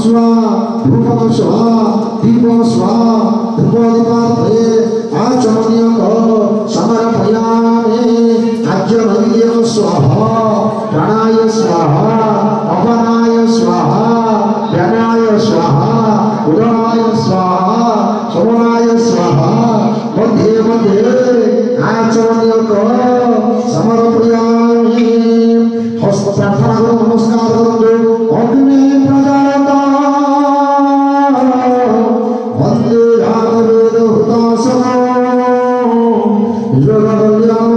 स्वा धूपम स्वा दीपम स्वा धूपोदीपार्थये आचमनीयक समर्पयामि आज्यमनीयं स्वाहा प्राणाय स्वाहा अपनाय स्वाहा ज्ञानाय स्वाहा उदराय स्वाहा समनाय स्वाहा मध्ये मध्ये आचमनीयक समर्पयामि हस्त प्रार्थना करो नमस्कार करो अग्नि प्रजात वंदे रामवेद हुतासनो जगदल्याम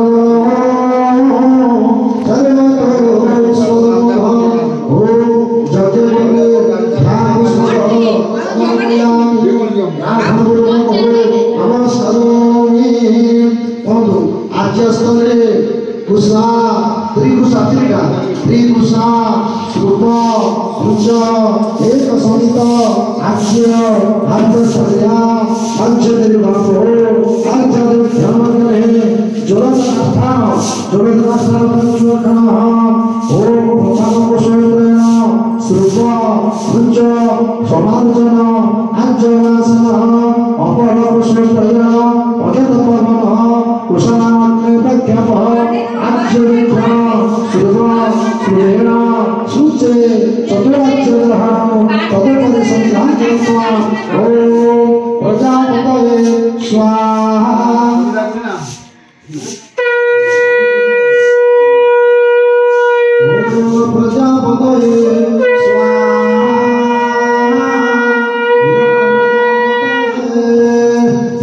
त्रिकुशा रूप सूच एक सहित आज्य आर्यशल्या पंचनिर्भाव आर्यध्यान ज्वलनास्थान पंचवखन ओम प्रथमकुशेन्द्रेण स्वरूप सूच समार्जन आज्यनाशन अपरकुशेन्द्रेण अजतपर्वण कुशलाग्ने प्रख्याप आज्यविघ्न सुरेण सूचे चतुराज्यग्रहण तदपदे संध्याचयत्वा ओम प्रजापतये स्वाहा ओम प्रजापतये स्वाहा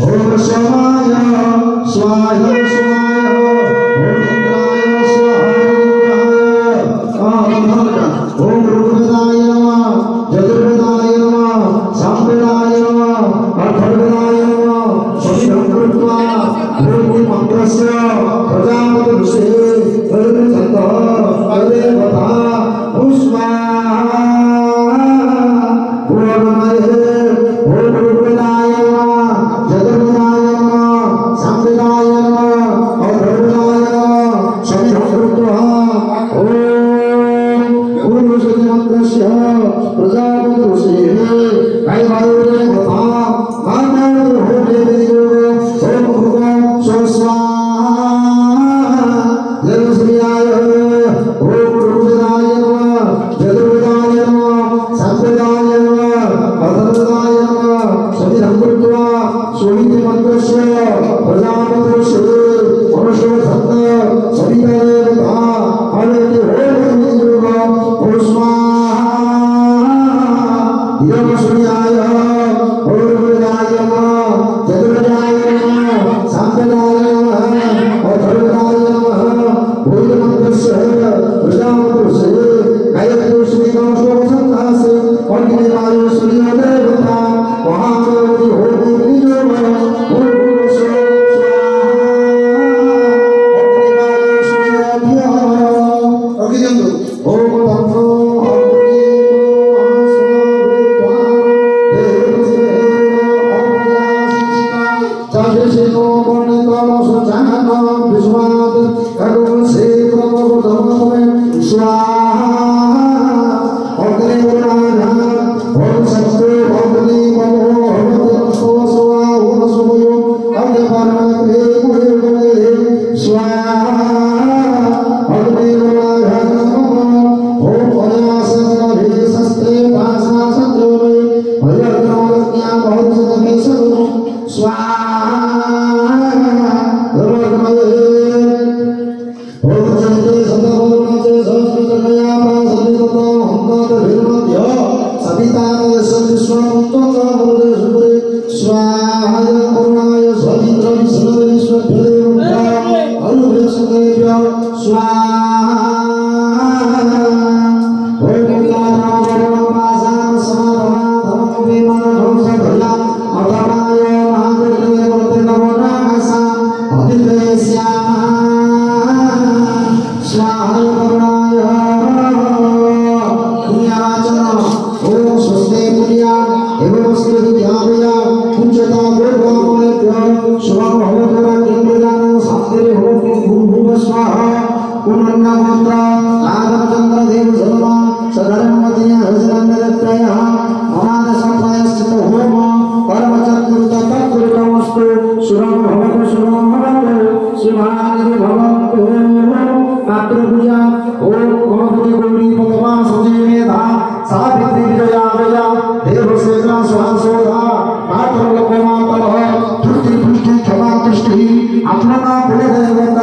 ओम स्वाहाय स्वाहाय ओम रुद्राय नमः जगद्गुरुदाय नमः सांबेदाय नमः अखंडदाय नमः सविधं कृत्वा भूमि मंत्रस्य प्रजापति ऋषे परिवृतः तदेवता पुष्पाः पूर्णमये ओम रुद्राय नमः जगद्गुरुदाय नमः सांबेदाय नमः अखंडदाय नमः सविधं कृत्वा प्रजापति ऋषि काय वायुरे भवा मानव हो देवो ओम भगवान स्वाहा देवश्रीयाय ओम रुद्राय नमः जगद्गुरुदाय नमः सांबेदाय नमः अधर्वदाय नमः सविधं कृत्वा सोहिते मंत्रस्य प्रजापति ऋषि मनुष्य सत्त सविता देवता आलेति हो देवो ओम स्वाहा देवश्रीयाय ओम रुद्राय नमः जगद्गुरुदाय नमः सांबेदाय नमः अधर्वदाय नमः भूय मंत्रस्य प्रजापति ऋषि गायत्री श्री नमः संधासे अग्निवाय सूर्य देवता महादेवी हो देवी जो एवं मातृभूया ओम गणपति गौरी पदमा सजी मेधा सावित्री विजया जया देवसेना सुहासोधा मातृलोक मातरः तुष्टि तुष्टि क्षमा तुष्टि अपना बोले देवता